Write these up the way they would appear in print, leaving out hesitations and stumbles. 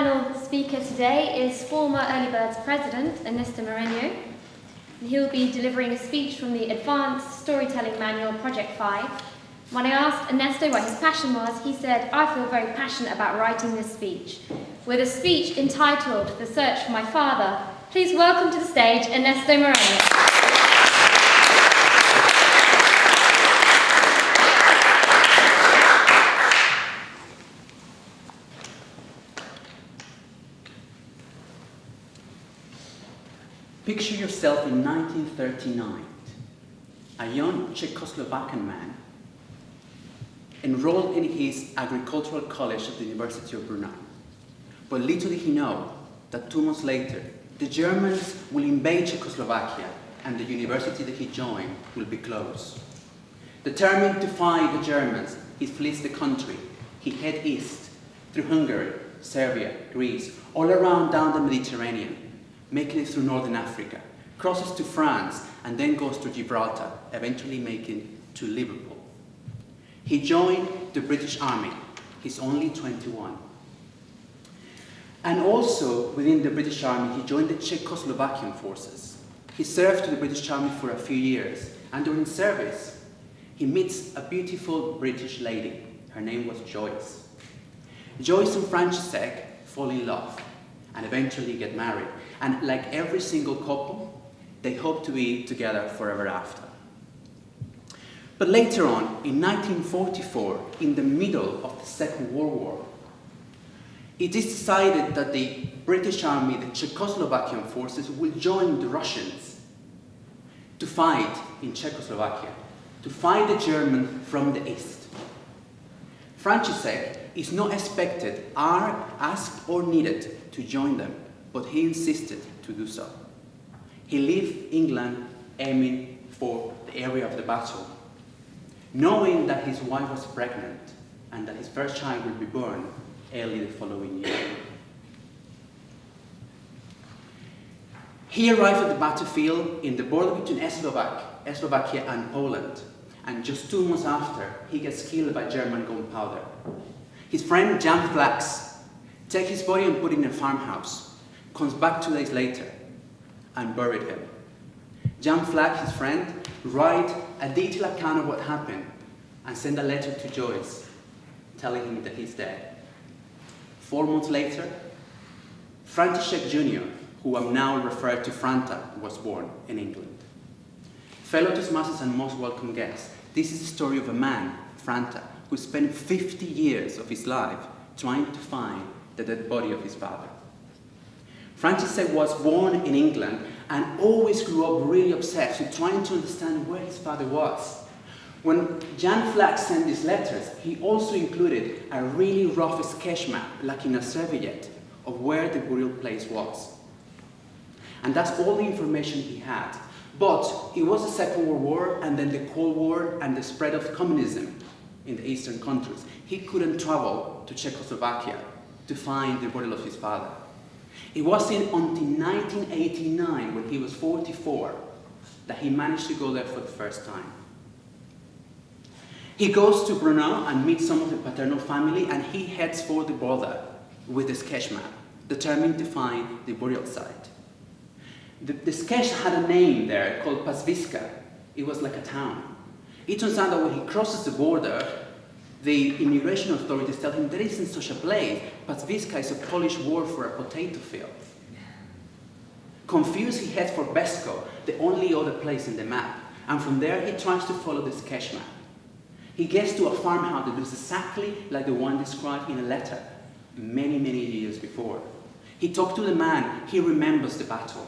final speaker today is former Early Birds president, Ernesto Moreno. He'll be delivering a speech from the Advanced Storytelling Manual, Project 5. When I asked Ernesto what his passion was, he said, "I feel very passionate about writing this speech." With a speech entitled The Search for My Father, please welcome to the stage Ernesto Moreno. Picture yourself in 1939, a young Czechoslovakian man enrolled in his agricultural college at the University of Brno. But little did he know that 2 months later, the Germans will invade Czechoslovakia and the university that he joined will be closed. Determined to fight the Germans, he flees the country. He heads east through Hungary, Serbia, Greece, all around down the Mediterranean, making it through northern Africa, crosses to France, and then goes to Gibraltar, eventually making to Liverpool. He joined the British Army. He's only 21. And also, within the British Army, he joined the Czechoslovakian forces. He served to the British Army for a few years, and during service, he meets a beautiful British lady. Her name was Joyce. Joyce and František fall in love and eventually get married. And like every single couple, they hope to be together forever after. But later on, in 1944, in the middle of the Second World War, it is decided that the British Army, the Czechoslovakian forces, will join the Russians to fight in Czechoslovakia, to fight the Germans from the east. František is not expected, asked or needed to join them, but he insisted to do so. He left England aiming for the area of the battle, knowing that his wife was pregnant and that his first child would be born early the following year. He arrived at the battlefield in the border between Slovakia and Poland, and just 2 months after, he gets killed by German gunpowder. His friend Jan Flax takes his body and put it in a farmhouse, comes back 2 days later and buried him. Jan Flack, his friend, write a detailed account of what happened and send a letter to Joyce telling him that he's dead. 4 months later, František Jr., who I'm now referred to Franta, was born in England. Fellow Toastmasters and most welcome guests, this is the story of a man, Franta, who spent 50 years of his life trying to find the dead body of his father. František was born in England and always grew up really obsessed with trying to understand where his father was. When Jan Flack sent these letters, he also included a really rough sketch map, like in a serviette, of where the burial place was. And that's all the information he had. But it was the Second World War, and then the Cold War, and the spread of communism in the eastern countries. He couldn't travel to Czechoslovakia to find the burial of his father. It wasn't until 1989, when he was 44, that he managed to go there for the first time. He goes to Brno and meets some of the paternal family, and he heads for the border with the sketch map, determined to find the burial site. The sketch had a name there called Pazwiska. It was like a town. It turns out that when he crosses the border, the immigration authorities tell him there isn't such a place. Pazwiska is a Polish word for a potato field. Confused, he heads for Besko, the only other place in the map. And from there, he tries to follow the sketch map. He gets to a farmhouse that looks exactly like the one described in a letter many, many years before. He talks to the man. He remembers the battle.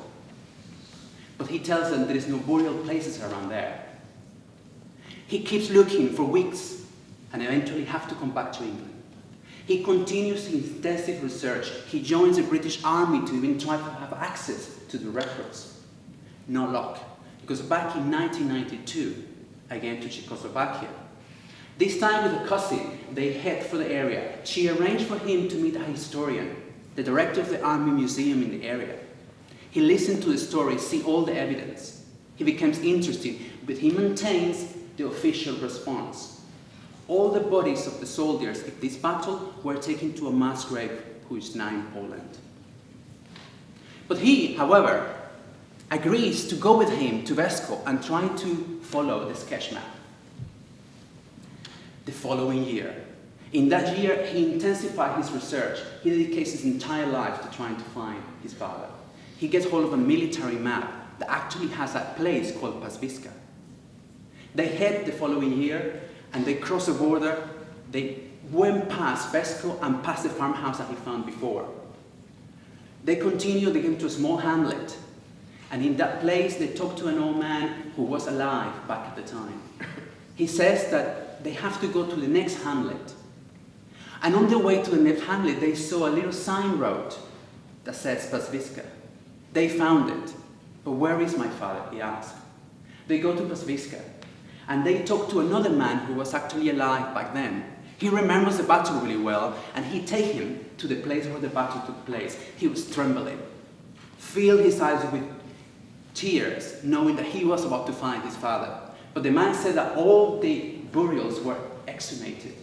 But he tells them there is no burial places around there. He keeps looking for weeks, and eventually have to come back to England. He continues his intensive research. He joins the British Army to even try to have access to the records. No luck, because back in 1992, again to Czechoslovakia, this time with a cousin, they head for the area. She arranged for him to meet a historian, the director of the Army Museum in the area. He listened to the story, see all the evidence. He becomes interested, but he maintains the official response. All the bodies of the soldiers in this battle were taken to a mass grave who is now in Poland. But he, however, agrees to go with him to Vesco and try to follow the sketch map. The following year. In that year, he intensifies his research. He dedicates his entire life to trying to find his father. He gets hold of a military map that actually has a place called Pasviska. They head the following year, and they cross the border. They went past Vesco and past the farmhouse that he found before. They continue, they get to a small hamlet. And in that place, they talk to an old man who was alive back at the time. He says that they have to go to the next hamlet. And on their way to the next hamlet, they saw a little sign road that says Pasviska. They found it. But where is my father? He asked. They go to Pasviska, and they talk to another man who was actually alive back then. He remembers the battle really well, and he takes him to the place where the battle took place. He was trembling, filled his eyes with tears, knowing that he was about to find his father. But the man said that all the burials were exhumated,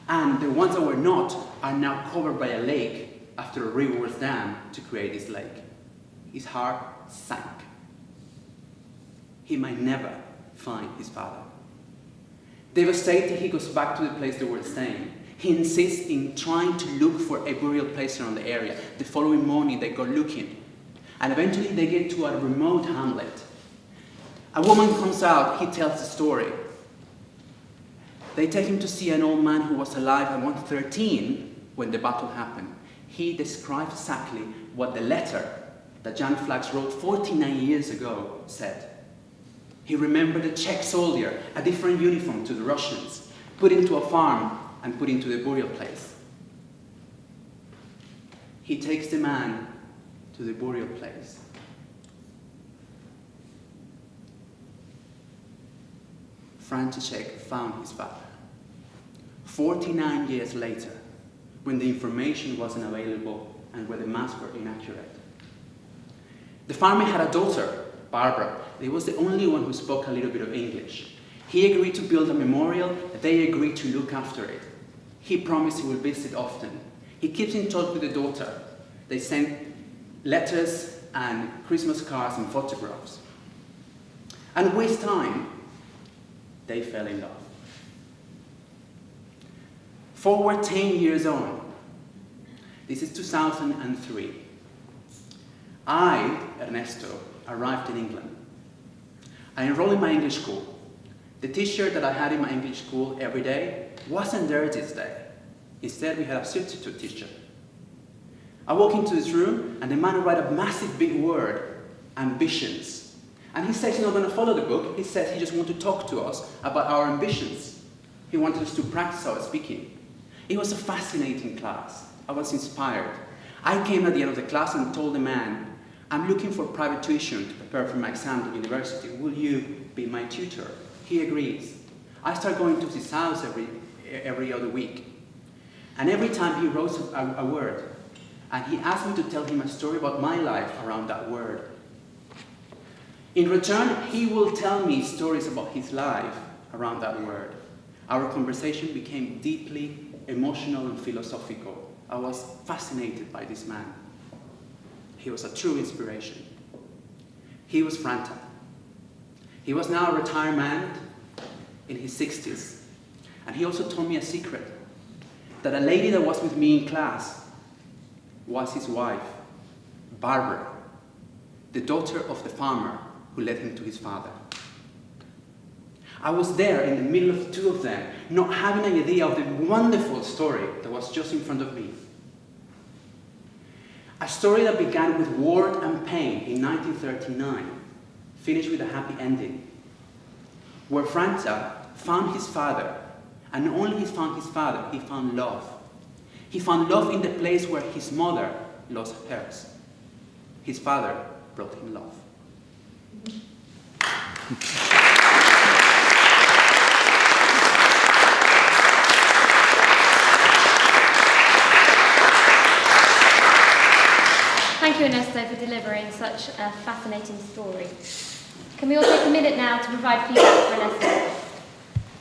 and the ones that were not are now covered by a lake after a river was dammed to create this lake. His heart sank. He might never find his father. Devastated, he goes back to the place they were staying. He insists in trying to look for a burial place around the area. The following morning, they go looking, and eventually they get to a remote hamlet. A woman comes out, he tells the story. They take him to see an old man who was alive at 113 when the battle happened. He describes exactly what the letter that Jan Flax wrote 49 years ago said. He remembered a Czech soldier, a different uniform to the Russians, put into a farm and put into the burial place. He takes the man to the burial place. František found his father. 49 years later, when the information wasn't available and where the maps were inaccurate. The farmer had a daughter, Barbara. He was the only one who spoke a little bit of English. He agreed to build a memorial. They agreed to look after it. He promised he would visit often. He keeps in touch with the daughter. They sent letters and Christmas cards and photographs. And with time, they fell in love. Forward 10 years on, this is 2003. I, Ernesto, arrived in England. I enrolled in my English school. The t-shirt that I had in my English school every day wasn't there this day. Instead, we had a substitute t-shirt. I walk into this room, and the man wrote a massive big word, ambitions. And he says he's not going to follow the book. He says he just wants to talk to us about our ambitions. He wanted us to practice our speaking. It was a fascinating class. I was inspired. I came at the end of the class and told the man, I'm looking for private tuition to prepare for my exam at university. Will you be my tutor? He agrees. I start going to his house every other week. And every time he wrote a word, and he asked me to tell him a story about my life around that word. In return, he will tell me stories about his life around that word. Our conversation became deeply emotional and philosophical. I was fascinated by this man. He was a true inspiration. He was Franta. He was now a retired man in his 60s. And he also told me a secret, that a lady that was with me in class was his wife, Barbara, the daughter of the farmer who led him to his father. I was there in the middle of the two of them, not having an idea of the wonderful story that was just in front of me. A story that began with war and pain in 1939, finished with a happy ending, where Franta found his father, and not only he found his father, he found love. He found love in the place where his mother lost hers. His father brought him love. Thank you, Ernesto, for delivering such a fascinating story. Can we all take a minute now to provide feedback for Ernesto?